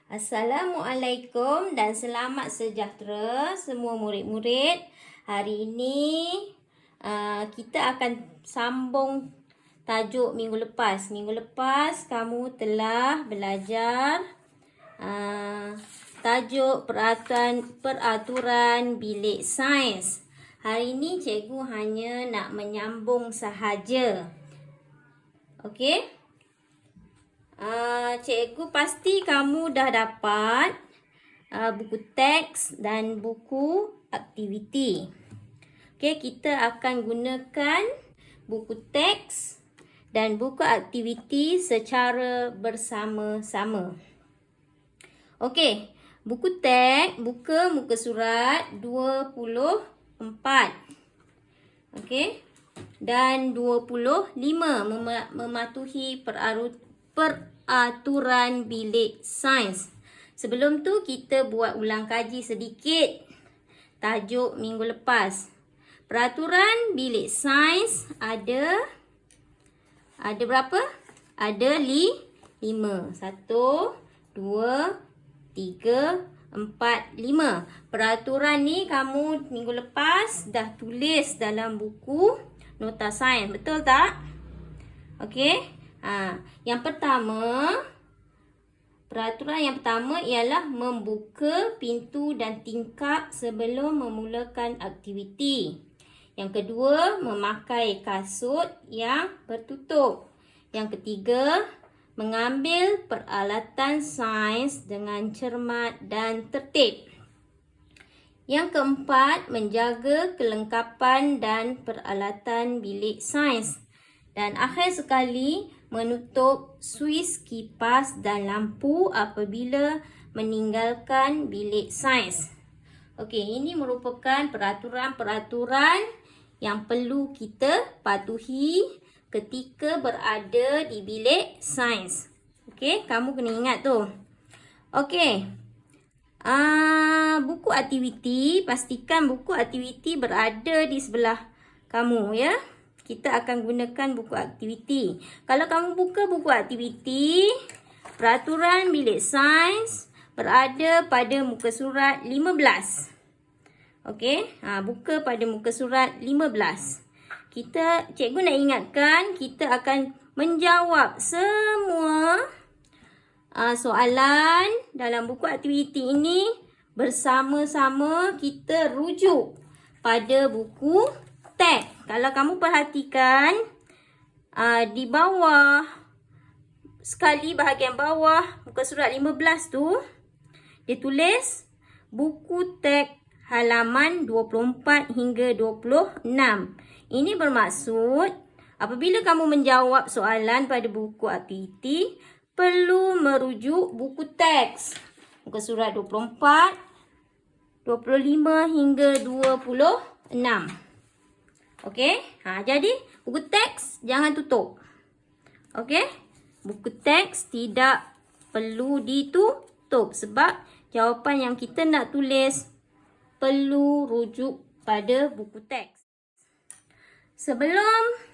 Assalamualaikum dan selamat sejahtera semua murid-murid. Hari ini kita akan sambung tajuk minggu lepas. Minggu lepas kamu telah belajar tajuk peraturan bilik sains. Hari ini cikgu hanya nak menyambung sahaja. Okey? Cikgu pasti kamu dah dapat buku teks dan buku aktiviti. Okey, kita akan gunakan buku teks dan buku aktiviti secara bersama-sama. Okey, buku teks buka muka surat 24. Okey, dan 25 mematuhi peraturan bilik sains. Sebelum tu kita buat ulang kaji sedikit tajuk minggu lepas. Peraturan bilik sains ada berapa? Ada 5. 1, 2, 3, 4, 5. Peraturan ni kamu minggu lepas dah tulis dalam buku nota sains. Betul tak? Okey. Yang pertama, peraturan yang pertama ialah membuka pintu dan tingkap sebelum memulakan aktiviti. Yang kedua, memakai kasut yang tertutup. Yang ketiga, mengambil peralatan sains dengan cermat dan tertib. Yang keempat, menjaga kelengkapan dan peralatan bilik sains. Dan akhir sekali, menutup suis kipas dan lampu apabila meninggalkan bilik sains. Okey, ini merupakan peraturan-peraturan yang perlu kita patuhi ketika berada di bilik sains. Okey, kamu kena ingat tu. Okey. Buku aktiviti, pastikan buku aktiviti berada di sebelah kamu ya. Kita akan gunakan buku aktiviti. Kalau kamu buka buku aktiviti, peraturan bilik sains berada pada muka surat 15. Okey, buka pada muka surat 15. Cikgu nak ingatkan, kita akan menjawab semua soalan dalam buku aktiviti ini bersama-sama. Kita rujuk pada buku teks. Kalau kamu perhatikan di bawah sekali bahagian bawah muka surat 15 tu, dia tulis buku teks halaman 24 hingga 26. Ini bermaksud apabila kamu menjawab soalan pada buku aktiviti, perlu merujuk buku teks muka surat 24, 25 hingga 26. Okey, jadi buku teks jangan tutup. Okey, buku teks tidak perlu ditutup sebab jawapan yang kita nak tulis perlu rujuk pada buku teks. Sebelum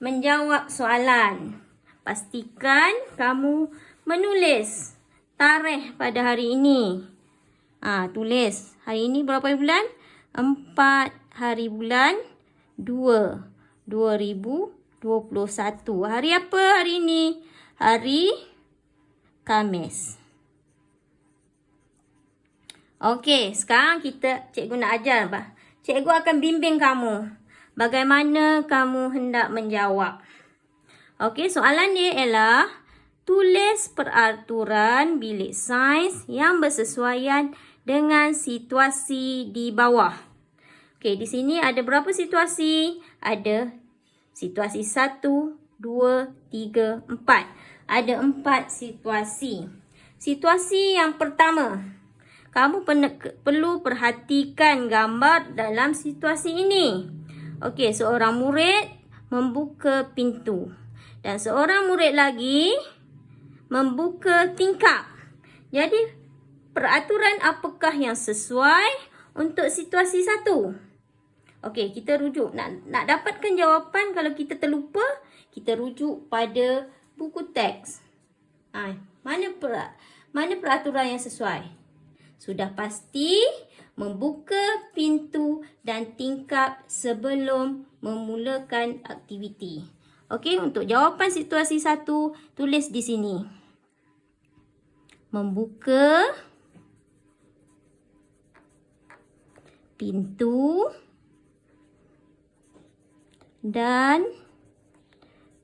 menjawab soalan, pastikan kamu menulis tarikh pada hari ini. Tulis hari ini berapa bulan? 4 hari bulan 2, 2021. Hari apa hari ini? Hari Khamis. Okey, sekarang cikgu nak ajar. Cikgu akan bimbing kamu bagaimana kamu hendak menjawab. Okey, soalan dia ialah tulis peraturan bilik sains yang bersesuaian dengan situasi di bawah. Okey, di sini ada berapa situasi? Ada situasi 1, 2, 3, 4. Ada 4 situasi. Situasi yang pertama, kamu perlu perhatikan gambar dalam situasi ini. Okey, seorang murid membuka pintu dan seorang murid lagi membuka tingkap. Jadi, peraturan apakah yang sesuai untuk situasi 1? Okey, kita rujuk. Nak dapatkan jawapan kalau kita terlupa, kita rujuk pada buku teks. Mana Mana peraturan yang sesuai? Sudah pasti membuka pintu dan tingkap sebelum memulakan aktiviti. Okey, untuk jawapan situasi 1, tulis di sini. Membuka pintu dan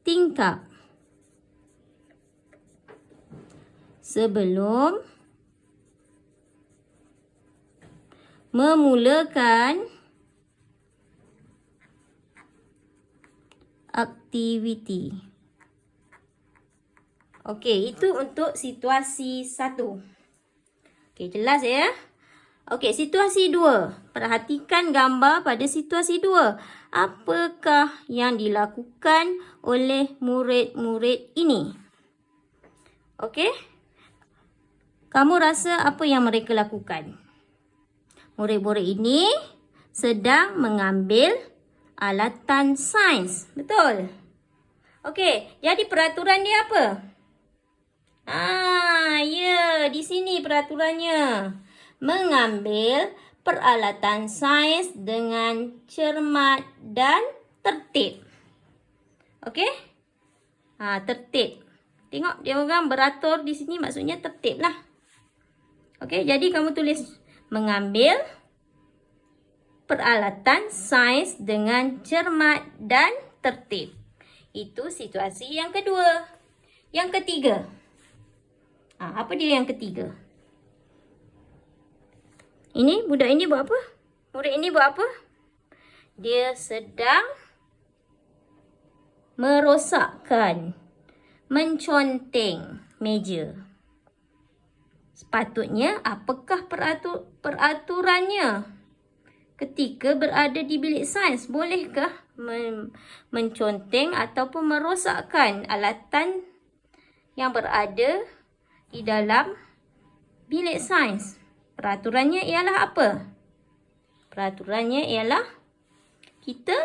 tingkap sebelum memulakan aktiviti. Okey, itu untuk situasi 1. Okey, jelas ya? Okey, situasi 2. Perhatikan gambar pada situasi 2. Apakah yang dilakukan oleh murid-murid ini? Okey? Kamu rasa apa yang mereka lakukan? Murid-murid ini sedang mengambil alatan sains. Betul? Okey, jadi peraturan dia apa? Ya, di sini peraturannya. Mengambil peralatan sains dengan cermat dan tertib. Okey? Tertib. Tengok dia orang beratur di sini, maksudnya tertib lah. Okey, jadi kamu tulis mengambil peralatan sains dengan cermat dan tertib. Itu situasi yang kedua. Yang ketiga. Apa dia yang ketiga? Ini, budak ini buat apa? Murid ini buat apa? Dia sedang merosakkan, menconteng meja. Sepatutnya, apakah peraturannya ketika berada di bilik sains? Bolehkah menconteng ataupun merosakkan alatan yang berada di dalam bilik sains? Peraturannya ialah apa? Peraturannya ialah kita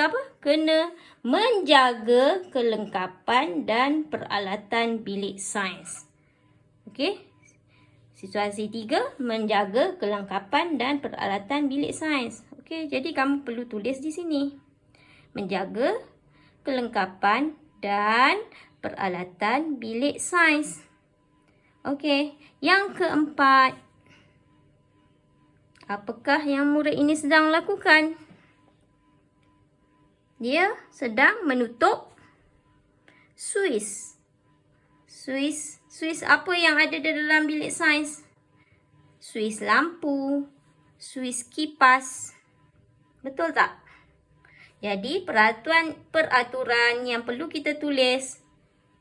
apa? Kena menjaga kelengkapan dan peralatan bilik sains. Okey? Situasi 3, menjaga kelengkapan dan peralatan bilik sains. Okey, jadi kamu perlu tulis di sini. Menjaga kelengkapan dan peralatan bilik sains. Okey, yang keempat. Apakah yang murid ini sedang lakukan? Dia sedang menutup suis. Suis apa yang ada di dalam bilik sains? Suis lampu, suis kipas. Betul tak? Jadi peraturan yang perlu kita tulis,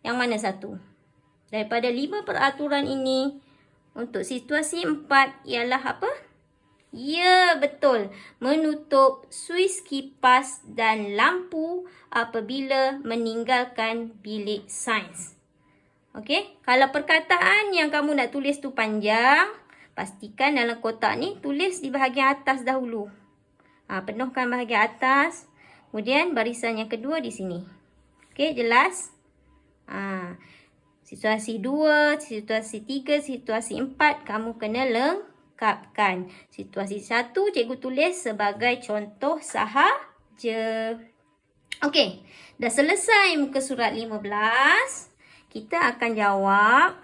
yang mana satu? Daripada 5 peraturan ini, untuk situasi 4 ialah apa? Ya, betul. Menutup suis kipas dan lampu apabila meninggalkan bilik sains. Okey, kalau perkataan yang kamu nak tulis tu panjang, pastikan dalam kotak ni tulis di bahagian atas dahulu. Penuhkan bahagian atas, kemudian barisan yang kedua di sini. Okey, jelas? Situasi 2, situasi 3, situasi 4 kamu kena lengkapkan. Situasi 1 cikgu tulis sebagai contoh sahaja. Okey, dah selesai muka surat 15. Kita akan jawab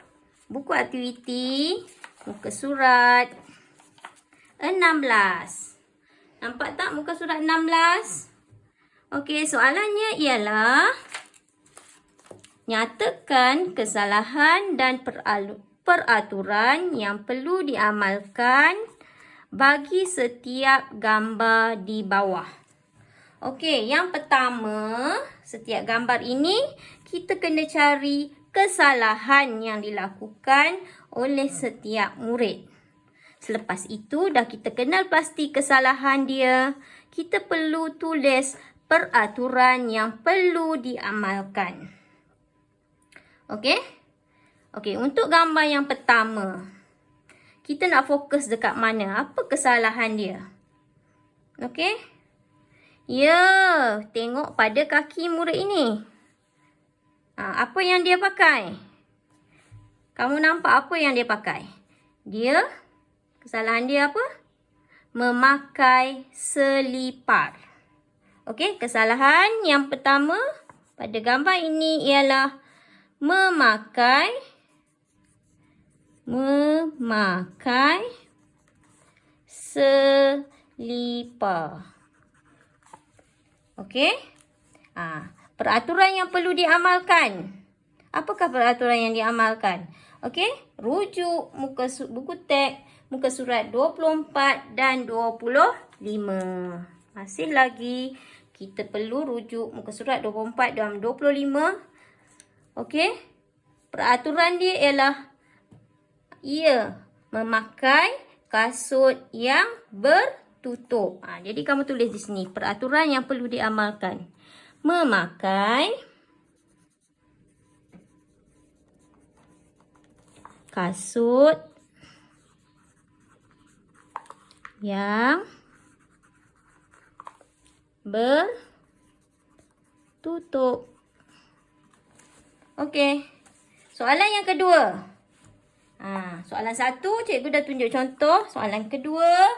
buku aktiviti muka surat 16. Nampak tak muka surat 16? Okey, soalannya ialah nyatakan kesalahan dan peraturan yang perlu diamalkan bagi setiap gambar di bawah. Okey, yang pertama, setiap gambar ini kita kena cari kesalahan yang dilakukan oleh setiap murid. Selepas itu, dah kita kenal pasti kesalahan dia. Kita perlu tulis peraturan yang perlu diamalkan. Okey? Okey, untuk gambar yang pertama, kita nak fokus dekat mana? Apa kesalahan dia? Okey? Ya, tengok pada kaki murid ini. Apa yang dia pakai? Kamu nampak apa yang dia pakai? Kesalahan dia apa? Memakai selipar. Okey, kesalahan yang pertama pada gambar ini ialah memakai selipar. Okey? Peraturan yang perlu diamalkan. Apakah peraturan yang diamalkan? Okey, rujuk buku teks, muka surat 24 dan 25. Masih lagi kita perlu rujuk muka surat 24 dan 25. Okey, peraturan dia ialah ia memakai kasut yang bertutup. Jadi kamu tulis di sini peraturan yang perlu diamalkan. Memakai kasut yang bertutup. Okey. Soalan yang kedua. Soalan satu, cikgu dah tunjuk contoh. Soalan kedua.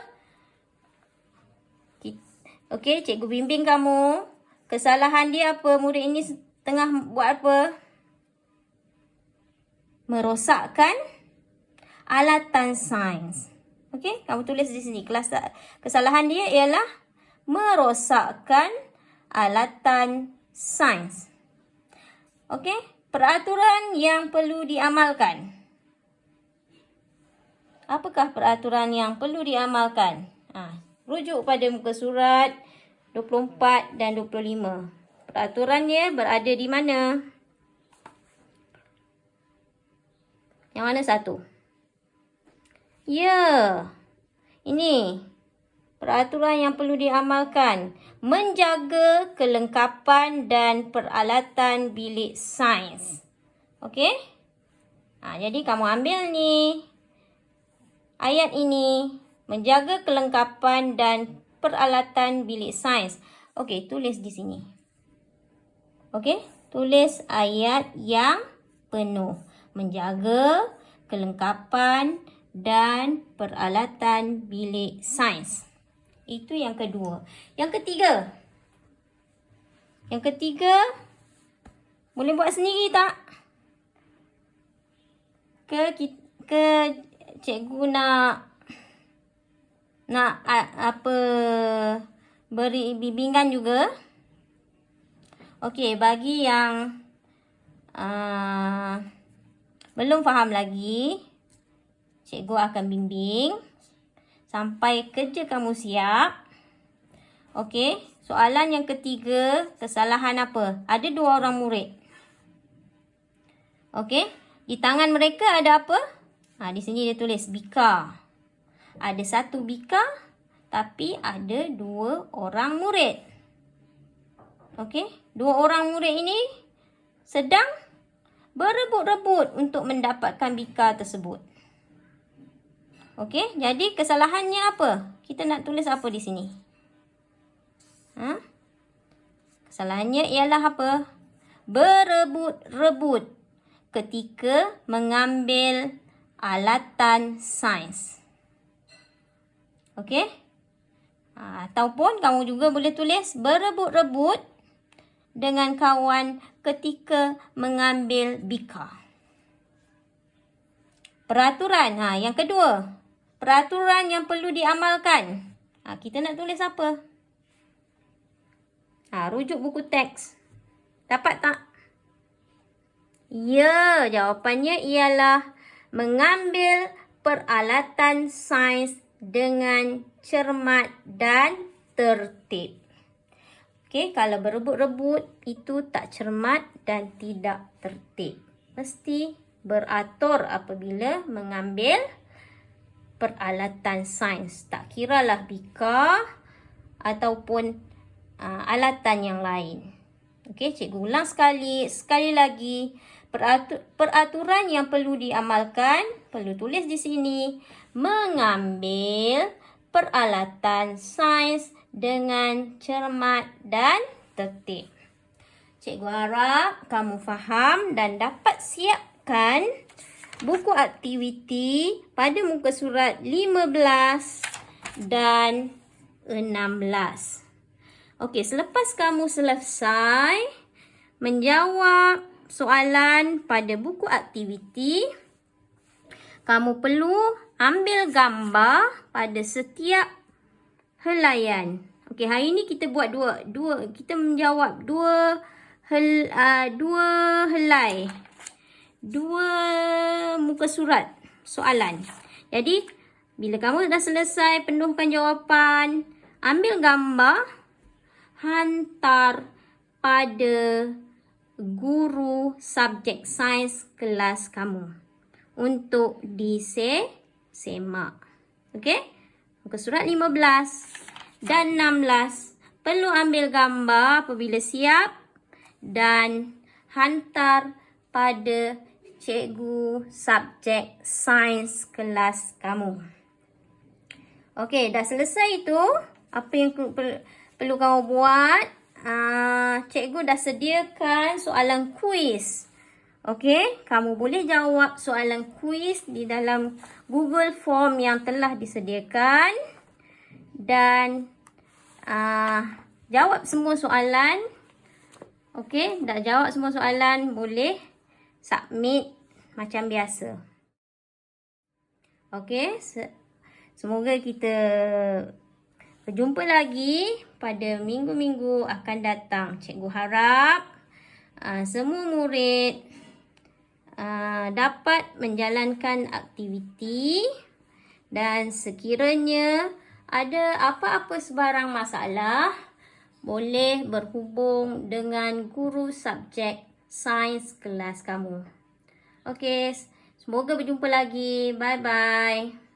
Okey, cikgu bimbing kamu. Kesalahan dia apa? Murid ini tengah buat apa? Merosakkan alatan sains. Okey, kamu tulis di sini. Kesalahan dia ialah merosakkan alatan sains. Okey, peraturan yang perlu diamalkan. Apakah peraturan yang perlu diamalkan? Rujuk pada muka surat 24 dan 25. Peraturannya berada di mana? Yang mana satu? Ya. Ini peraturan yang perlu diamalkan. Menjaga kelengkapan dan peralatan bilik sains. Okey? Jadi kamu ambil ni. Ayat ini. Menjaga kelengkapan dan peralatan bilik sains. Okey, tulis di sini. Okey? Tulis ayat yang penuh. Menjaga kelengkapan dan peralatan bilik sains. Itu yang kedua. Yang ketiga. Boleh buat sendiri tak? Ke cikgu nak beri bimbingan juga. Okey, bagi yang belum faham lagi, cikgu akan bimbing sampai kerja kamu siap. Okey, soalan yang ketiga, kesalahan apa? Ada 2 orang murid. Okey, di tangan mereka ada apa? Di sini dia tulis bika. Ada 1 bika, tapi ada 2 orang murid. Okey, 2 orang murid ini sedang berebut-rebut untuk mendapatkan bika tersebut. Okey, jadi kesalahannya apa? Kita nak tulis apa di sini? Kesalahannya ialah apa? Berebut-rebut ketika mengambil alatan sains. Okey? Ataupun kamu juga boleh tulis berebut-rebut dengan kawan ketika mengambil bika. Peraturan. Yang kedua. Peraturan yang perlu diamalkan. Kita nak tulis apa? Rujuk buku teks. Dapat tak? Ya, jawapannya ialah mengambil peralatan sains dengan cermat dan tertib. Okey, kalau berebut-rebut itu tak cermat dan tidak tertib. Mesti beratur apabila mengambil peralatan sains. Tak kiralah bika ataupun alatan yang lain. Okey, cikgu ulang sekali lagi. Peraturan yang perlu diamalkan, perlu tulis di sini. Mengambil peralatan sains dengan cermat dan tertib. Cikgu harap kamu faham dan dapat siapkan buku aktiviti pada muka surat 15 dan 16. Okey, selepas kamu selesai menjawab soalan pada buku aktiviti, kamu perlu ambil gambar pada setiap helaian. Okey, hari ini kita buat kita menjawab dua helai. Dua muka surat soalan. Jadi, bila kamu dah selesai penuhkan jawapan, ambil gambar, hantar pada guru subjek sains kelas kamu untuk disemak. Okey? Muka surat 15 dan 16 perlu ambil gambar apabila siap dan hantar pada cikgu subjek sains kelas kamu. Okey, dah selesai itu. Apa yang perlu kamu buat? Cikgu dah sediakan soalan kuis. Okey, kamu boleh jawab soalan kuis di dalam Google Form yang telah disediakan. Dan jawab semua soalan. Okey, dah jawab semua soalan, boleh submit macam biasa. Okey, semoga kita berjumpa lagi pada minggu-minggu akan datang. Cikgu harap semua murid dapat menjalankan aktiviti, dan sekiranya ada apa-apa sebarang masalah, boleh berhubung dengan guru subjek sains kelas kamu. Okey, semoga berjumpa lagi. Bye-bye.